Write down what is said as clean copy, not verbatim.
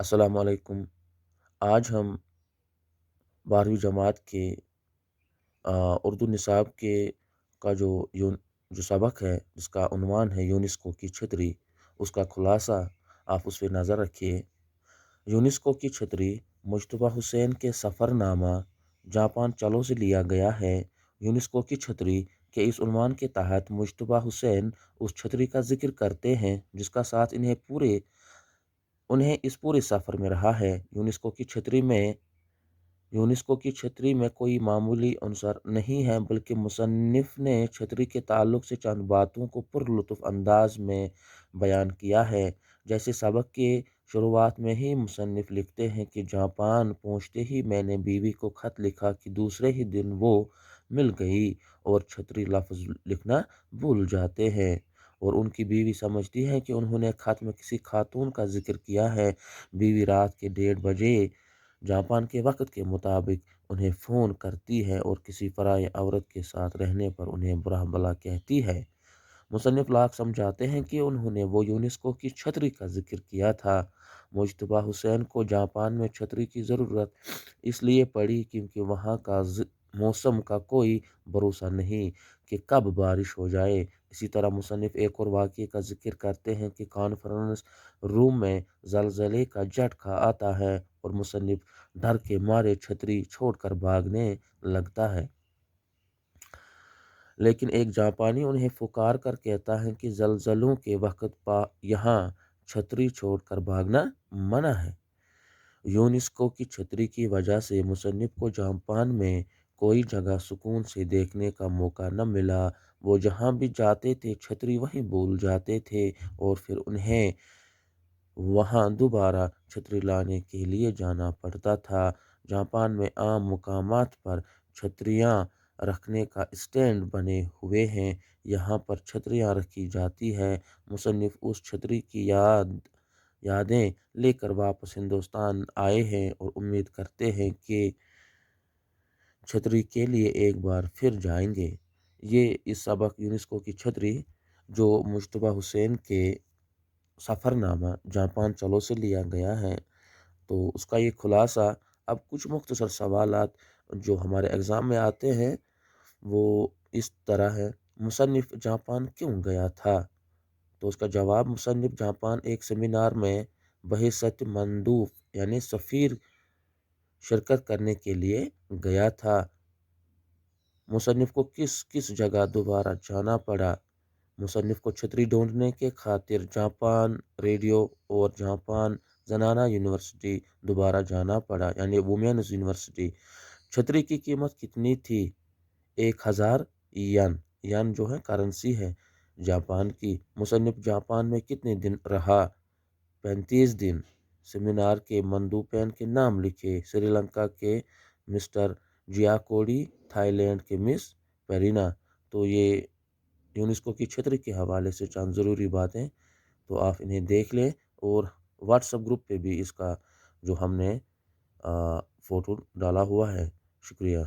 السلام علیکم۔ آج ہم 12ویں جماعت کے اردو نصاب کے کا جو سبق ہے، جس کا عنوان ہے یونیسکو کی چھتری، اس کا خلاصہ آپ اس پہ نظر رکھیے۔ یونیسکو کی چھتری مجتبیٰ حسین کے سفر نامہ جاپان چلو سے لیا گیا ہے۔ یونیسکو کی چھتری کے اس عنوان کے تحت مجتبیٰ حسین اس چھتری کا ذکر کرتے ہیں جس کا ساتھ انہیں اس پورے سفر میں رہا ہے۔ یونیسکو کی چھتری میں کوئی معمولی عنصر نہیں ہے، بلکہ مصنف نے چھتری کے تعلق سے چند باتوں کو پر لطف انداز میں بیان کیا ہے۔ جیسے سبق کے شروعات میں ہی مصنف لکھتے ہیں کہ جاپان پہنچتے ہی میں نے بیوی کو خط لکھا کہ دوسرے ہی دن وہ مل گئی، اور چھتری لفظ لکھنا بھول جاتے ہیں، اور ان کی بیوی سمجھتی ہے کہ انہوں نے خط میں کسی خاتون کا ذکر کیا ہے۔ بیوی رات کے 1:30 بجے جاپان کے وقت کے مطابق انہیں فون کرتی ہے اور کسی پرائی عورت کے ساتھ رہنے پر انہیں برا بھلا کہتی ہے۔ مصنف لاکھ سمجھاتے ہیں کہ انہوں نے وہ یونیسکو کی چھتری کا ذکر کیا تھا۔ مجتبیٰ حسین کو جاپان میں چھتری کی ضرورت اس لیے پڑی کیونکہ وہاں کا موسم کا کوئی بھروسہ نہیں کہ کب بارش ہو جائے۔ اسی طرح مصنف ایک اور واقعے کا ذکر کرتے ہیں کہ کانفرنس روم میں زلزلے کا جھٹکا آتا ہے اور مصنف ڈر کے مارے چھتری چھوڑ کر بھاگنے لگتا ہے، لیکن ایک جاپانی انہیں پکار کر کہتا ہے کہ زلزلوں کے وقت یہاں چھتری چھوڑ کر بھاگنا منع ہے۔ یونیسکو کی چھتری کی وجہ سے مصنف کو جاپان میں کوئی جگہ سکون سے دیکھنے کا موقع نہ ملا۔ وہ جہاں بھی جاتے تھے چھتری وہیں بھول جاتے تھے، اور پھر انہیں وہاں دوبارہ چھتری لانے کے لیے جانا پڑتا تھا۔ جاپان میں عام مقامات پر چھتریاں رکھنے کا اسٹینڈ بنے ہوئے ہیں، یہاں پر چھتریاں رکھی جاتی ہیں۔ مصنف اس چھتری کی یادیں لے کر واپس ہندوستان آئے ہیں اور امید کرتے ہیں کہ چھتری کے لیے ایک بار پھر جائیں گے۔ یہ اس سبق یونیسکو کی چھتری جو مجتبیٰ حسین کے سفر نامہ جاپان چلو سے لیا گیا ہے، تو اس کا یہ خلاصہ۔ اب کچھ مختصر سوالات جو ہمارے ایگزام میں آتے ہیں وہ اس طرح ہے: مصنف جاپان کیوں گیا تھا؟ تو اس کا جواب: مصنف جاپان ایک سیمینار میں بحیثیت مندوب یعنی سفیر شرکت کرنے کے لیے گیا تھا۔ مصنف کو کس جگہ دوبارہ جانا پڑا؟ مصنف کو چھتری ڈھونڈنے کے خاطر جاپان ریڈیو اور جاپان زنانہ یونیورسٹی دوبارہ جانا پڑا، یعنی وومینز یونیورسٹی۔ چھتری کی قیمت کتنی تھی؟ 1000 ین۔ ین جو ہے کرنسی ہے جاپان کی۔ مصنف جاپان میں کتنے دن رہا؟ 35 دن۔ سیمینار کے مندوبین کے نام لکھے: سری لنکا کے مسٹر جیاکوڈی، تھائی لینڈ کے مس پیرینا۔ تو یہ یونیسکو کی چھتری کے حوالے سے چند ضروری باتیں، تو آپ انہیں دیکھ لیں، اور واٹس ایپ گروپ پہ بھی اس کا جو ہم نے فوٹو ڈالا ہوا ہے۔ شکریہ۔